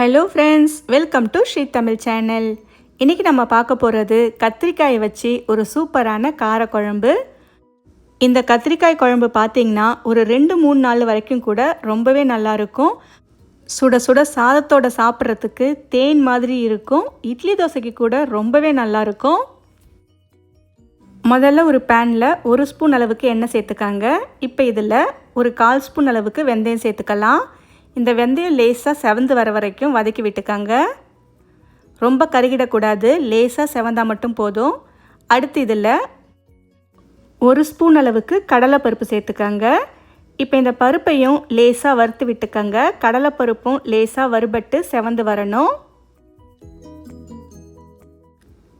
Hello friends, welcome to Sri Tamil channel. இன்றைக்கி நம்ம பார்க்க போகிறது கத்திரிக்காயை வச்சு ஒரு சூப்பரான காரக்குழம்பு. இந்த கத்திரிக்காய் குழம்பு பார்த்திங்கன்னா ஒரு 2-3 நாள் வரைக்கும் கூட ரொம்பவே நல்லாயிருக்கும். சுட சுட சாதத்தோடு சாப்பிட்றதுக்கு தேன் மாதிரி இருக்கும். இட்லி தோசைக்கு கூட ரொம்பவே நல்லாயிருக்கும். முதல்ல ஒரு பேனில் 1 ஸ்பூன் அளவுக்கு எண்ணெய் சேர்த்துக்காங்க. இப்போ இதில் ஒரு 1/4 ஸ்பூன் அளவுக்கு வெந்தயம் சேர்த்துக்கலாம். இந்த வெந்தயம் லேசாக செவந்து வர வரைக்கும் வதக்கி விட்டுக்காங்க. ரொம்ப கருகிடக்கூடாது, லேசாக செவந்தால் மட்டும் போதும். அடுத்து இதில் 1 ஸ்பூன் அளவுக்கு கடலைப்பருப்பு சேர்த்துக்காங்க. இப்போ இந்த பருப்பையும் லேசாக வறுத்து விட்டுக்கங்க. கடலைப்பருப்பும் லேசாக வறுபட்டு செவந்து வரணும்.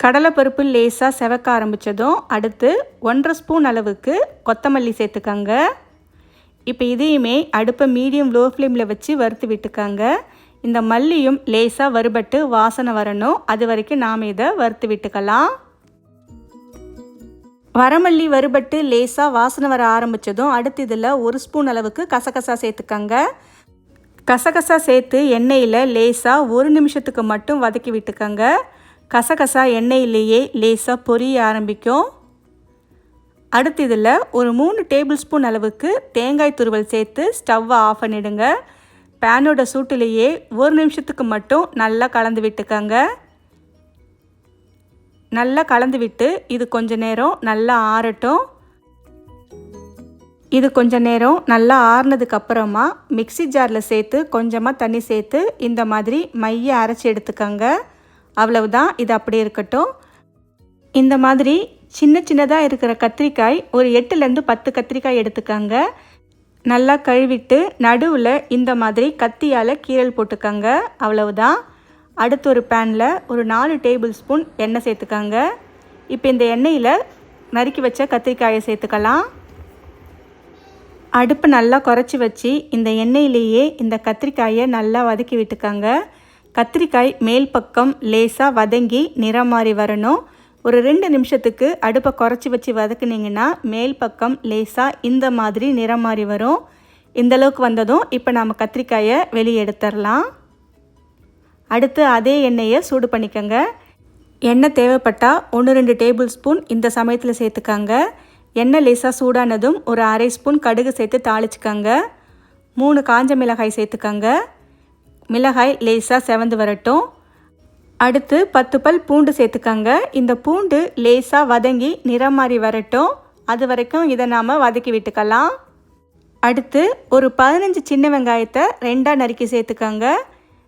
கடலைப்பருப்பு லேசாக செவக்க ஆரம்பித்ததும் அடுத்து 1/2 ஸ்பூன் அளவுக்கு கொத்தமல்லி சேர்த்துக்கங்க. இப்போ இதையுமே அடுப்பை மீடியம் லோ ஃப்ளேமில் வச்சு வறுத்து விட்டுக்காங்க. இந்த மல்லியும் லேசாக வறுபட்டு வாசனை வரணும். அது வரைக்கும் நாம் இதை வறுத்து விட்டுக்கலாம். வரமல்லி வறுபட்டு லேசாக வாசனை வர ஆரம்பித்ததும் அடுத்து இதில் 1 ஸ்பூன் அளவுக்கு கசகசா சேர்த்துக்கங்க. கசகசா சேர்த்து எண்ணெயில் லேசாக 1 நிமிஷத்துக்கு மட்டும் வதக்கி விட்டுக்கங்க. கசகசா எண்ணெயிலேயே லேசாக பொரிய ஆரம்பிக்கும். அடுத்து இதில் ஒரு 3 டேபிள் ஸ்பூன் அளவுக்கு தேங்காய் துருவல் சேர்த்து ஸ்டவ்வை ஆஃப் பண்ணிவிடுங்க. பேனோட சூட்டிலேயே 1 நிமிஷத்துக்கு மட்டும் நல்லா கலந்து விட்டுக்கங்க. நல்லா கலந்து விட்டு இது கொஞ்ச நேரம் நல்லா ஆறட்டும். இது கொஞ்ச நேரம் நல்லா ஆறுனதுக்கப்புறமா மிக்ஸி ஜாரில் சேர்த்து கொஞ்சமாக தண்ணி சேர்த்து இந்த மாதிரி மைய அரைச்சி எடுத்துக்கங்க. அவ்வளவுதான், இது அப்படியே இருக்கட்டும். இந்த மாதிரி சின்ன சின்னதாக இருக்கிற கத்திரிக்காய் ஒரு 8லேருந்து 10 கத்திரிக்காய் எடுத்துக்கங்க. நல்லா கழுவிட்டு நடுவில் இந்த மாதிரி கத்தியால் கீறல் போட்டுக்கங்க. அவ்வளவுதான். அடுத்து ஒரு பேனில் ஒரு 4 டேபிள் ஸ்பூன் எண்ணெய் சேர்த்துக்கங்க. இப்போ இந்த எண்ணெயில் நறுக்கி வச்ச கத்திரிக்காயை சேர்த்துக்கலாம். அடுப்பு நல்லா குறைச்சி வச்சு இந்த எண்ணெயிலேயே இந்த கத்திரிக்காயை நல்லா வதக்கி விட்டுக்கங்க. கத்திரிக்காய் மேல் பக்கம் லேசாக வதங்கி நிறம் மாறி வரணும். ஒரு 2 நிமிஷத்துக்கு அடுப்பை குறைச்சி வச்சு வதக்குனிங்கன்னா மேல் பக்கம் லேசாக இந்த மாதிரி நிறம் மாறி வரும். இந்தளவுக்கு வந்ததும் இப்போ நம்ம கத்திரிக்காயை வெளியே எடுத்துடலாம். அடுத்து அதே எண்ணெயை சூடு பண்ணிக்கோங்க. எண்ணெய் தேவைப்பட்டால் 1-2 டேபிள் ஸ்பூன் இந்த சமயத்தில் சேர்த்துக்காங்க. எண்ணெய் லேசாக சூடானதும் ஒரு 1/2 ஸ்பூன் கடுகு சேர்த்து தாளிச்சுக்கோங்க. 3 காஞ்ச மிளகாய் சேர்த்துக்கோங்க. மிளகாய் லேசாக செவந்து வரட்டும். அடுத்து 10 பல் பூண்டு சேர்த்துக்கங்க. இந்த பூண்டு லேசாக வதங்கி நிறம் மாறி வரட்டும். அது வரைக்கும் இதை நாம் வதக்கி விட்டுக்கலாம். அடுத்து ஒரு 15 சின்ன வெங்காயத்தை 2ஆக நறுக்கி சேர்த்துக்கங்க.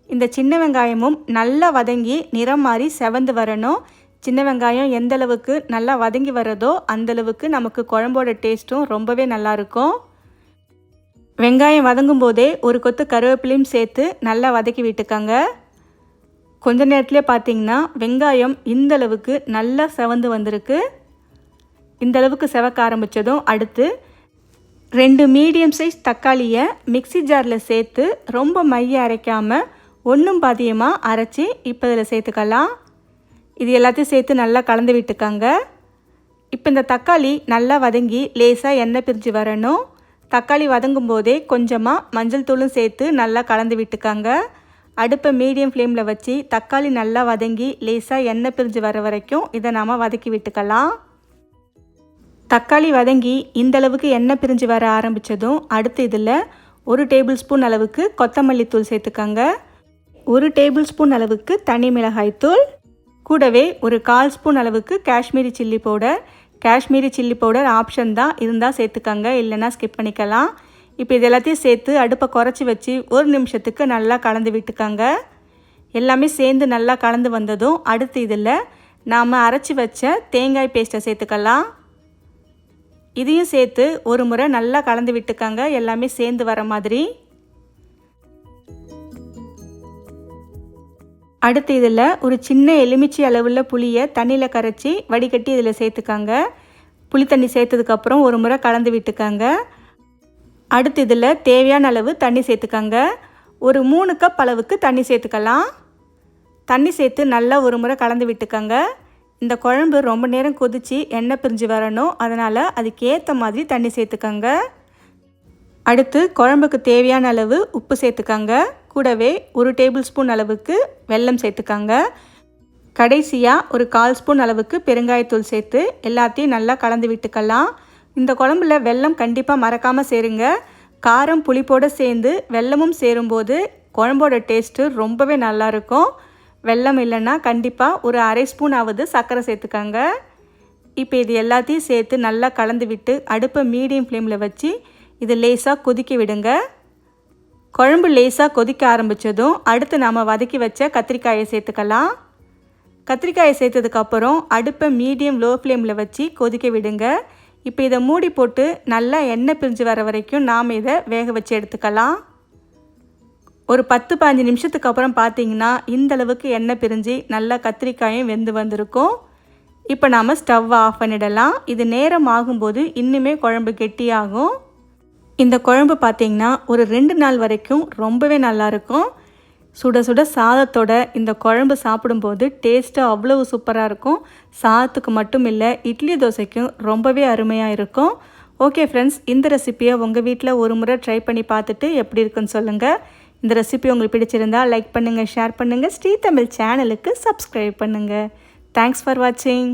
இந்த சின்ன வெங்காயமும் நல்லா வதங்கி நிறம் மாறி செவந்து வரணும். சின்ன வெங்காயம் எந்த அளவுக்கு நல்லா வதங்கி வரதோ அந்தளவுக்கு நமக்கு குழம்போட டேஸ்ட்டும் ரொம்பவே நல்லாயிருக்கும். வெங்காயம் வதங்கும் போதே ஒரு கொத்து கருவேப்பிலையும் சேர்த்து நல்லா வதக்கி விட்டுக்கங்க. கொஞ்ச நேரத்துலேயே பார்த்தீங்கன்னா வெங்காயம் இந்தளவுக்கு நல்லா செவந்து வந்திருக்கு. இந்தளவுக்கு செவக்க ஆரம்பித்ததும் அடுத்து 2 மீடியம் சைஸ் தக்காளியை மிக்ஸி ஜாரில் சேர்த்து ரொம்ப மைய அரைக்காமல் ஒன்றும் பாதியமாக அரைச்சி இப்போ இதில் சேர்த்துக்கலாம். இது எல்லாத்தையும் சேர்த்து நல்லா கலந்து விட்டுக்கங்க. இப்போ இந்த தக்காளி நல்லா வதங்கி லேசாக எண்ணெய் பிரிஞ்சு வரணும். தக்காளி வதங்கும் போதே கொஞ்சமாக மஞ்சள் தூளும் சேர்த்து நல்லா கலந்து விட்டுக்கங்க. அடுப்பை மீடியம் ஃப்ளேமில் வச்சு தக்காளி நல்லா வதங்கி லேசாக எண்ணெய் பிரிஞ்சு வர வரைக்கும் இதை நாம் வதக்கி விட்டுக்கலாம். தக்காளி வதங்கி இந்தளவுக்கு எண்ணெய் பிரிஞ்சு வர ஆரம்பித்ததும் அடுத்து இதில் 1 டேபிள் ஸ்பூன் அளவுக்கு கொத்தமல்லி தூள் சேர்த்துக்கங்க. 1 டேபிள் ஸ்பூன் அளவுக்கு தனி மிளகாய் தூள், கூடவே ஒரு 1/4 ஸ்பூன் அளவுக்கு Kashmiri chilli powder. Kashmiri chilli powder option தான், இருந்தால் சேர்த்துக்கங்க, இல்லைன்னா ஸ்கிப் பண்ணிக்கலாம். இப்போ இது எல்லாத்தையும் சேர்த்து அடுப்பை குறைச்சி வச்சு 1 நிமிஷத்துக்கு நல்லா கலந்து விட்டுக்கங்க. எல்லாமே சேர்ந்து நல்லா கலந்து வந்ததும் அடுத்து இதில் நாம் அரைச்சி வச்ச தேங்காய் பேஸ்ட்டை சேர்த்துக்கலாம். இதையும் சேர்த்து ஒரு முறை நல்லா கலந்து விட்டுக்கங்க, எல்லாமே சேர்ந்து வர மாதிரி. அடுத்து இதில் ஒரு சின்ன எலுமிச்சை அளவுள்ள புளியை தண்ணியில் கரைச்சி வடிகட்டி இதில் சேர்த்துக்கங்க. புளி தண்ணி சேர்த்ததுக்கப்புறம் ஒரு முறை கலந்து விட்டுக்கங்க. அடுத்து இதில் தேவையான அளவு தண்ணி சேர்த்துக்கங்க. ஒரு 3 கப் அளவுக்கு தண்ணி சேர்த்துக்கலாம். தண்ணி சேர்த்து நல்லா ஒரு முறை கலந்து விட்டுக்கங்க. இந்த குழம்பு ரொம்ப நேரம் கொதித்து எண்ணெய் பிரிஞ்சு வரணும். அதனால் அதுக்கேற்ற மாதிரி தண்ணி சேர்த்துக்கங்க. அடுத்து குழம்புக்கு தேவையான அளவு உப்பு சேர்த்துக்கங்க. கூடவே 1 டேபிள் ஸ்பூன் அளவுக்கு வெல்லம் சேர்த்துக்கங்க. கடைசியாக ஒரு 1/4 ஸ்பூன் அளவுக்கு பெருங்காயத்தூள் சேர்த்து எல்லாத்தையும் நல்லா கலந்து விட்டுக்கலாம். இந்த குழம்புல வெல்லம் கண்டிப்பாக மறக்காமல் சேருங்க. காரம் புளிப்போடு சேர்ந்து வெல்லமும் சேரும்போது குழம்போட டேஸ்ட்டு ரொம்பவே நல்லாயிருக்கும். வெல்லம் இல்லைன்னா கண்டிப்பாக ஒரு 1/2 ஸ்பூனாவது சர்க்கரை சேர்த்துக்கங்க. இப்போ இது எல்லாத்தையும் சேர்த்து நல்லா கலந்து விட்டு அடுப்பை மீடியம் ஃப்ளேமில் வச்சு இது லேசாக கொதிக்க விடுங்க. குழம்பு லேசாக கொதிக்க ஆரம்பித்ததும் அடுத்து நாம் வதக்கி வச்ச கத்திரிக்காயை சேர்த்துக்கலாம். கத்திரிக்காயை சேர்த்ததுக்கப்புறம் அடுப்பை மீடியம் லோ ஃப்ளேமில் வச்சு கொதிக்க விடுங்க. இப்போ இதை மூடி போட்டு நல்லா எண்ணெய் பிரிஞ்சு வர வரைக்கும் நாம் இதை வேக வச்சு எடுத்துக்கலாம். ஒரு 10-15 நிமிஷத்துக்கு அப்புறம் பார்த்தீங்கன்னா இந்தளவுக்கு எண்ணெய் பிரிஞ்சு நல்லா கத்திரிக்காயும் வெந்து வந்திருக்கும். இப்போ நாம் ஸ்டவ்வை ஆஃப் பண்ணிடலாம். இது நேரம் ஆகும்போது இன்னுமே குழம்பு கெட்டியாகும். இந்த குழம்பு பார்த்திங்கன்னா ஒரு 2 நாள் வரைக்கும் ரொம்பவே நல்லாயிருக்கும். சுட சுட சாதத்தோட இந்த குழம்பு சாப்பிடும்போது டேஸ்ட்டு அவ்வளவு சூப்பராக இருக்கும். சாதத்துக்கு மட்டும் இல்லை, இட்லி தோசைக்கும் ரொம்பவே அருமையாக இருக்கும். ஓகே ஃப்ரெண்ட்ஸ், இந்த ரெசிப்பியை உங்கள் வீட்டில் ஒரு முறை ட்ரை பண்ணி பார்த்துட்டு எப்படி இருக்குன்னு சொல்லுங்கள். இந்த ரெசிபி உங்களுக்கு பிடிச்சிருந்தால் லைக் பண்ணுங்கள், ஷேர் பண்ணுங்கள். ஸ்ரீ தமிழ் சேனலுக்கு சப்ஸ்கிரைப் பண்ணுங்கள். தேங்க்ஸ் ஃபார் வாட்சிங்.